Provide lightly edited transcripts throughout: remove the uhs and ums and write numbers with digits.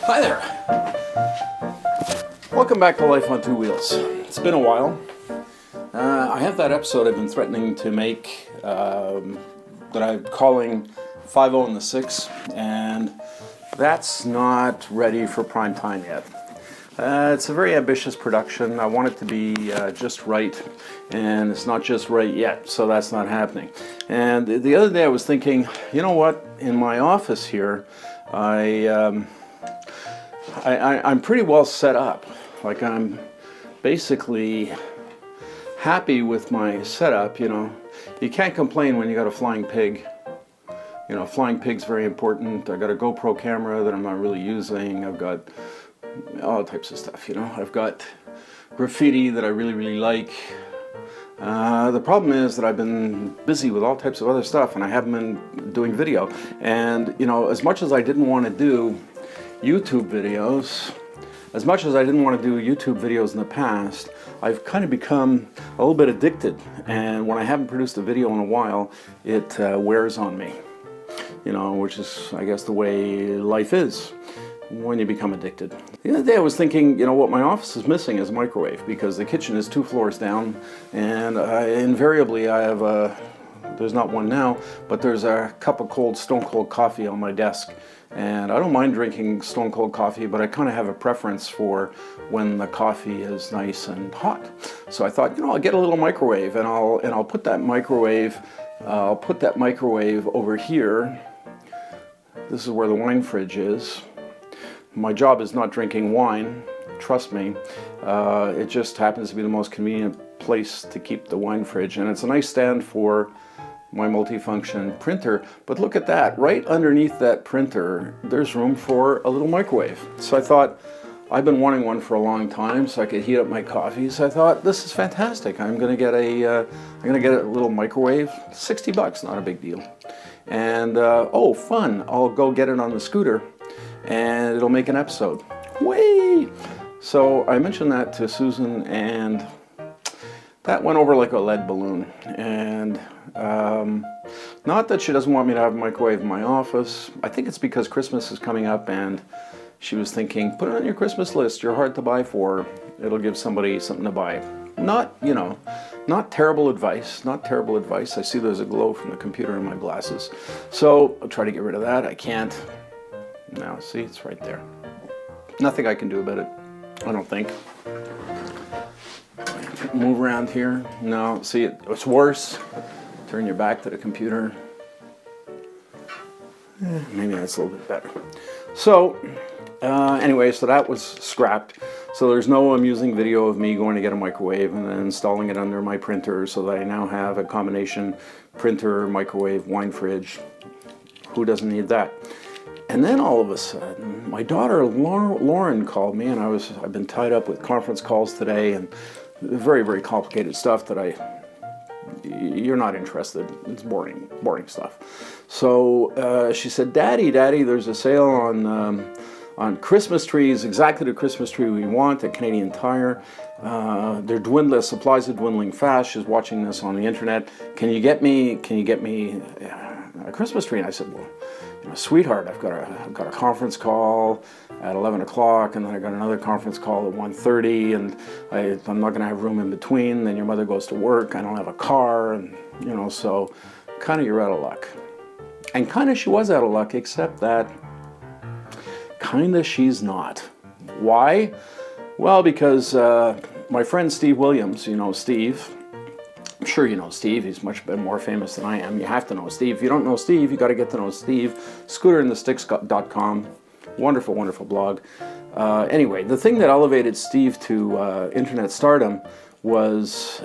Hi there. Welcome back to Life on Two Wheels. It's been a while. I have that episode I've been threatening to make that I'm calling 5-0 in the 6, and that's not ready for prime time yet. It's a very ambitious production. I want it to be just right, and it's not just right yet, so that's not happening. And the other day I was thinking, you know what, in my office here, I'm pretty well set up. Like, I'm basically happy with my setup, you know. You can't complain when you got a flying pig. You know, flying pig's very important. I got a GoPro camera that I'm not really using. I've got all types of stuff, you know. I've got graffiti that I really like. The problem is that I've been busy with all types of other stuff, and I haven't been doing video. And, you know, as much as I didn't want to do YouTube videos, as much as I didn't want to do YouTube videos in the past, I've kind of become a little bit addicted. And when I haven't produced a video in a while, it wears on me. You know, which is, I guess, the way life is when you become addicted. The other day I was thinking, you know, what my office is missing is a microwave, because the kitchen is 2 floors down, and invariably I have there's not one now, but there's a cup of stone cold coffee on my desk. And I don't mind drinking stone cold coffee, but I kind of have a preference for when the coffee is nice and hot. So I thought, you know, I'll get a little microwave, and I'll put that microwave over here. This is where the wine fridge is. My job is not drinking wine, trust me. It just happens to be the most convenient place to keep the wine fridge, and it's a nice stand for my multifunction printer. But look at that, right underneath that printer, there's room for a little microwave. So I thought, I've been wanting one for a long time so I could heat up my coffee. So I thought, this is fantastic. I'm gonna get a little microwave, 60 bucks, not a big deal. And oh, fun, I'll go get it on the scooter and it'll make an episode. Whee! So I mentioned that to Susan, and that went over like a lead balloon. And not that she doesn't want me to have a microwave in my office. I think it's because Christmas is coming up, and she was thinking, put it on your Christmas list. You're hard to buy for. It'll give somebody something to buy. Not, you know, not terrible advice. Not terrible advice. I see there's a glow from the computer in my glasses. So I'll try to get rid of that. I can't. Now, see, it's right there. Nothing I can do about it, I don't think. Move around here. No, see, it's worse. Turn your back to the computer. Maybe that's a little bit better. So, anyway, so that was scrapped. So there's no amusing video of me going to get a microwave and then installing it under my printer, so that I now have a combination printer, microwave, wine fridge. Who doesn't need that? And then all of a sudden, my daughter Lauren called me, and I've been tied up with conference calls today and very complicated stuff that you're not interested. It's boring stuff. So she said, Daddy, there's a sale on Christmas trees, exactly the Christmas tree we want at Canadian Tire. Supplies are dwindling fast. She's watching this on the internet. Can you get me a Christmas tree? And I said, well, you know, sweetheart, I've got a conference call at 11 o'clock, and then I got another conference call at 1:30, and I'm not going to have room in between. Then your mother goes to work. I don't have a car, and you know, so kind of you're out of luck. And kind of she was out of luck, except that kind of she's not. Why? Well, because my friend Steve Williams, you know Steve. I'm sure you know Steve. He's much more famous than I am. You have to know Steve. If you don't know Steve, you got to get to know Steve. Scooterinthesticks.com. Wonderful blog. Anyway, the thing that elevated Steve to internet stardom was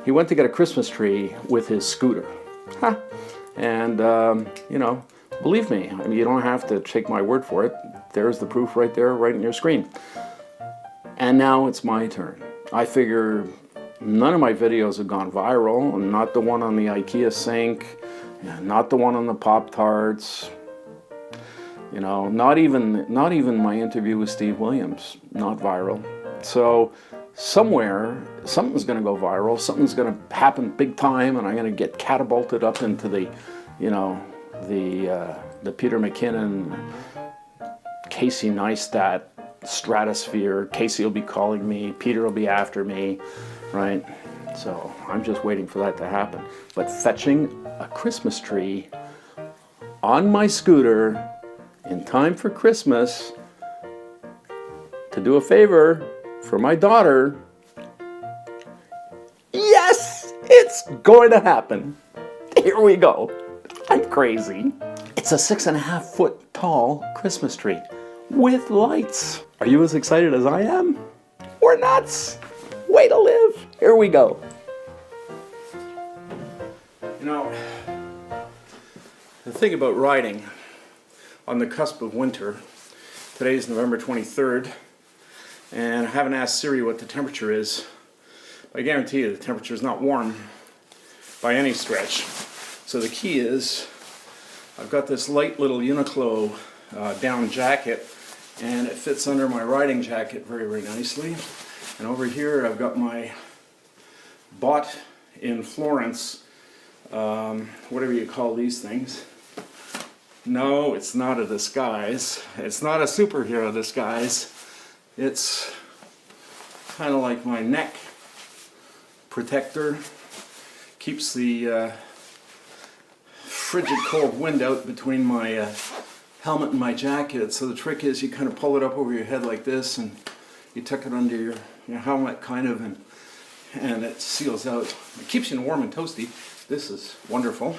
he went to get a Christmas tree with his scooter. Huh. And, you know, believe me, I mean, you don't have to take my word for it. There's the proof right there, right on your screen. And now it's my turn. I figure none of my videos have gone viral, and not the one on the IKEA sink, not the one on the Pop-Tarts, you know, not even my interview with Steve Williams, not viral. So somewhere, something's going to go viral, something's going to happen big time, and I'm going to get catapulted up into the, you know, the Peter McKinnon, Casey Neistat stratosphere. Casey will be calling me, Peter will be after me, right? So I'm just waiting for that to happen. But fetching a Christmas tree on my scooter in time for Christmas to do a favor for my daughter, yes, it's going to happen. Here we go. I'm crazy. It's a 6.5-foot tall Christmas tree with lights. Are you as excited as I am? We're nuts. Way to live. Here we go. You know, the thing about riding on the cusp of winter, today is November 23rd, and I haven't asked Siri what the temperature is. I guarantee you the temperature is not warm by any stretch. So the key is, I've got this light little Uniqlo down jacket, and it fits under my riding jacket very, very nicely. And over here I've got my bought in Florence, whatever you call these things. No, it's not a disguise. It's not a superhero disguise. It's kind of like my neck protector. Keeps the frigid cold wind out between my helmet and my jacket. So the trick is you kind of pull it up over your head like this, and you tuck it under your helmet kind of, and it seals out. It keeps you warm and toasty. This is wonderful.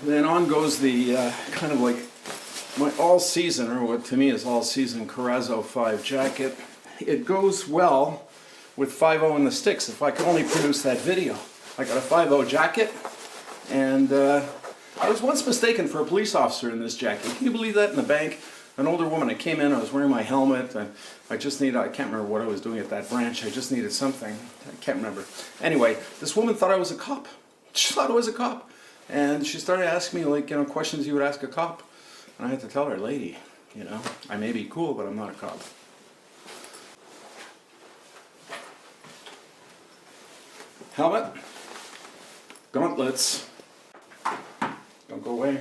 Then on goes the kind of like my all-season, or what to me is all-season Corazzo 5 jacket. It goes well with 5.0 in the sticks. If I could only produce that video. I got a 5.0 jacket, and I was once mistaken for a police officer in this jacket. Can you believe that? In the bank, an older woman, I came in, I was wearing my helmet, and I can't remember what I was doing at that branch. I just needed something. I can't remember. Anyway, this woman thought I was a cop. She thought I was a cop. And she started asking me, like, questions you would ask a cop. And I had to tell her, lady, I may be cool, but I'm not a cop. Helmet, gauntlets, don't go away.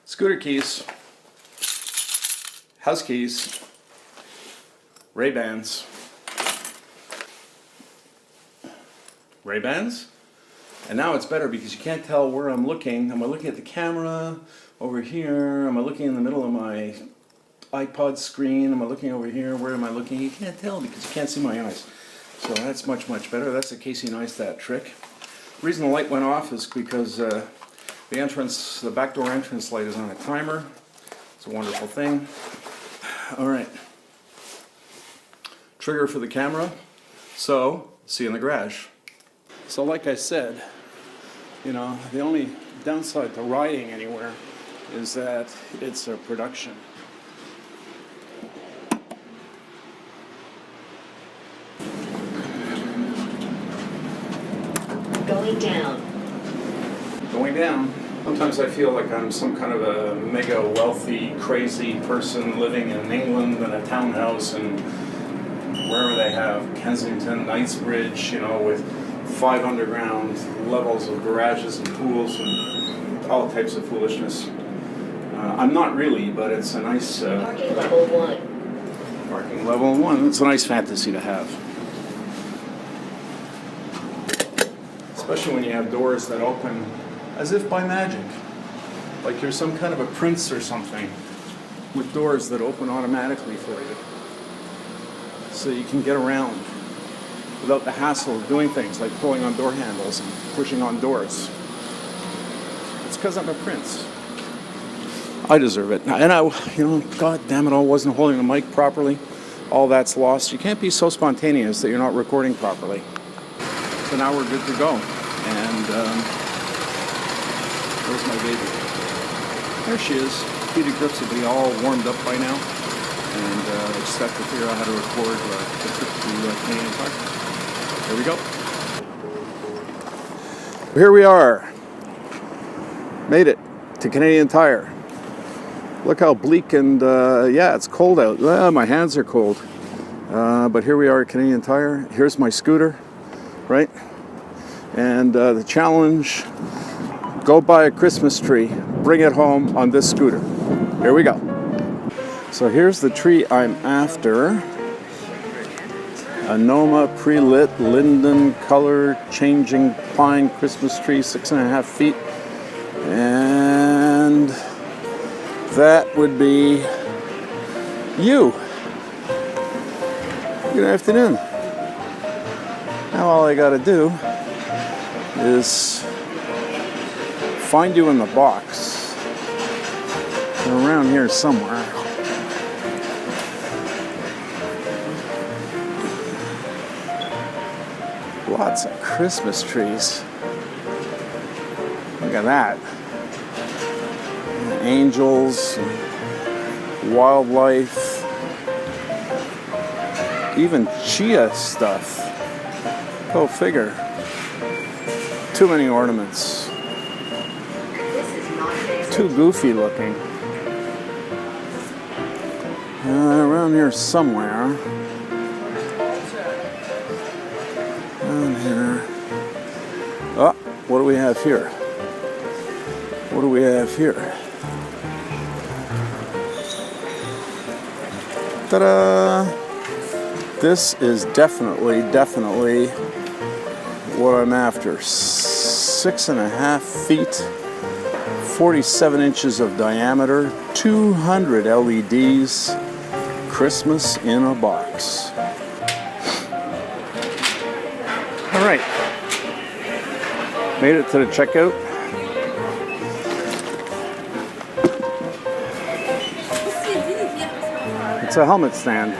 Scooter keys, house keys, Ray-Bans. Ray-Bans? And now it's better because you can't tell where I'm looking. Am I looking at the camera over here? Am I looking in the middle of my iPod screen? Am I looking over here? Where am I looking? You can't tell because you can't see my eyes. So that's much, much better. That's a Casey Neistat trick. The reason the light went off is because the back door entrance light is on a timer. It's a wonderful thing. All right. Trigger for the camera. So, see you in the garage. So like I said, the only downside to riding anywhere is that it's a production. Going down. Going down. Sometimes I feel like I'm some kind of a mega wealthy, crazy person living in England in a townhouse and wherever they have Kensington, Knightsbridge, with 5 underground levels of garages and pools and all types of foolishness. I'm not really, but it's a nice... Parking level 1. Parking level 1. It's a nice fantasy to have. Especially when you have doors that open as if by magic. Like you're some kind of a prince or something with doors that open automatically for you. So you can get around without the hassle of doing things like pulling on door handles and pushing on doors. It's because I'm a prince. I deserve it. And God damn it, I wasn't holding the mic properly. All that's lost. You can't be so spontaneous that you're not recording properly. So now we're good to go. And where's my baby? There she is. Heated grips will be all warmed up by now. And I just have to figure out how to record the trip to Canadian Tire. Here we go. Here we are. Made it to Canadian Tire. Look how bleak and yeah, it's cold out. My hands are cold. But here we are at Canadian Tire. Here's my scooter, right? And the challenge, go buy a Christmas tree, bring it home on this scooter. Here we go. So here's the tree I'm after. A Noma pre-lit linden color changing pine Christmas tree, 6.5 feet. And that would be you. Good afternoon. Now all I gotta do is find you in the box. You're around here somewhere. Lots of Christmas trees. Look at that. Angels, wildlife, even chia stuff. Go figure. Too many ornaments. Too goofy looking. Around here somewhere. Down here. Oh, what do we have here? What do we have here? Ta-da! This is definitely what I'm after. 6.5 feet, 47 inches of diameter, 200 LEDs, Christmas in a box. All right, made it to the checkout. It's a helmet stand.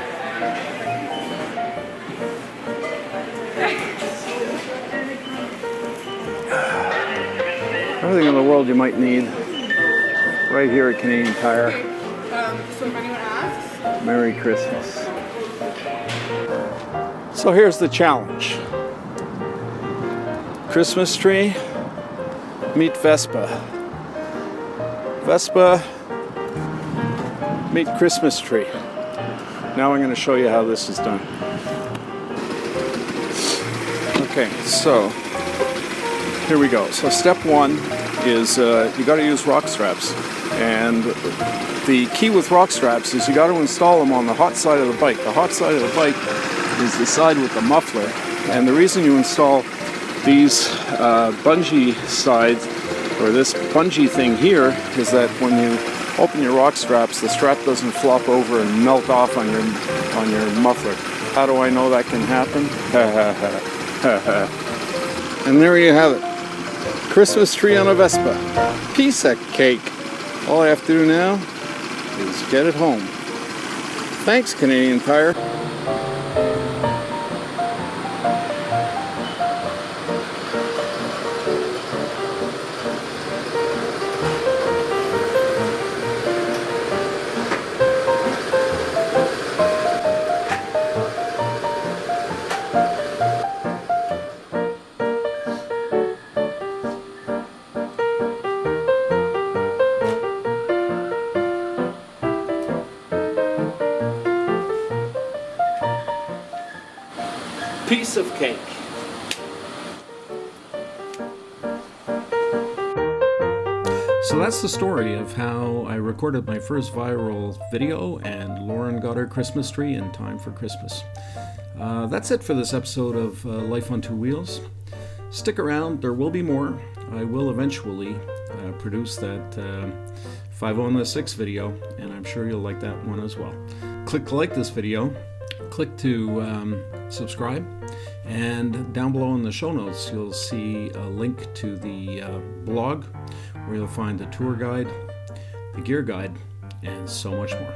Everything in the world you might need right here at Canadian Tire. So if anyone asks? Merry Christmas. So here's the challenge. Christmas tree, meet Vespa. Vespa, meet Christmas tree. Now I'm going to show you how this is done. Okay, so here we go. So step one is you got to use rock straps. And the key with rock straps is you got to install them on the hot side of the bike. The hot side of the bike is the side with the muffler. And the reason you install these bungee sides, or this bungee thing here, is that when you open your rock straps, the strap doesn't flop over and melt off on your muffler. How do I know that can happen? And there you have it. Christmas tree on a Vespa. Piece of cake. All I have to do now is get it home. Thanks, Canadian Tire. Piece of cake. So that's the story of how I recorded my first viral video and Lauren got her Christmas tree in time for Christmas. That's it for this episode of Life on Two Wheels. Stick around, there will be more. I will eventually produce that 506 video, and I'm sure you'll like that one as well. Click to like this video, click to subscribe, and down below in the show notes you'll see a link to the blog where you'll find the tour guide, the gear guide, and so much more.